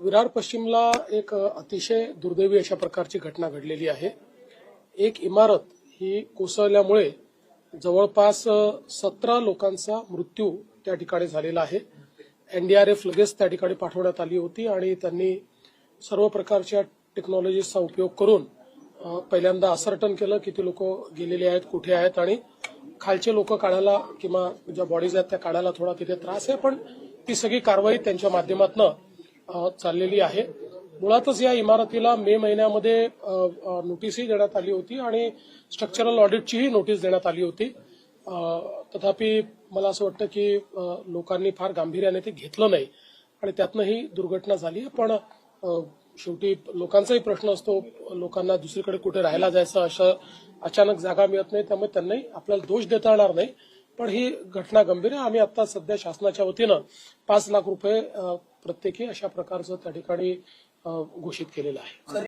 विरार पश्चिमला एक अतिशय दुर्दैवी अशा प्रकारची घटना घडलेली आहे। एक इमारत ही कोसळल्यामुळे जवळपास 17 लोकांचा मृत्यू त्या ठिकाणी झालेला आहे। एनडीआरएफ लगेच त्या ठिकाणी पाठवण्यात आली होती आणि त्यांनी सर्व प्रकारच्या टेक्नॉलॉजीचा उपयोग करून पहिल्यांदा असर्टन केलं किती लोक गेलेले आहेत, कुठे आहेत आणि खालचे लोक काढायला किंवा ज्या बॉडीज आहेत त्या काढायला थोडा तिथे त्रास आहे, पण ती सगळी कारवाई त्यांच्या माध्यमातून चाललेली आहे। मुळातच या इमारतीला मे महिन्यामध्ये नोटीसही देण्यात आली होती आणि स्ट्रक्चरल ऑडिटचीही नोटीस देण्यात आली होती। तथापि मला असं वाटतं की लोकांनी फार गांभीर्याने ते घेतलं नाही आणि त्यातनं ही दुर्घटना झाली। पण शेवटी लोकांचाही प्रश्न असतो, लोकांना दुसरीकडे कुठे राहायला जायचं, अशा अचानक जागा मिळत नाही, त्यामुळे त्यांनाही आपल्याला दोष देता येणार नाही। पण ही घटना गंभीर आहे। आम्ही आता सध्या शासनाच्या वतीनं 5 लाख रुपये प्रत्येकी अशा प्रकारचं त्या ठिकाणी घोषित केलेलं आहे।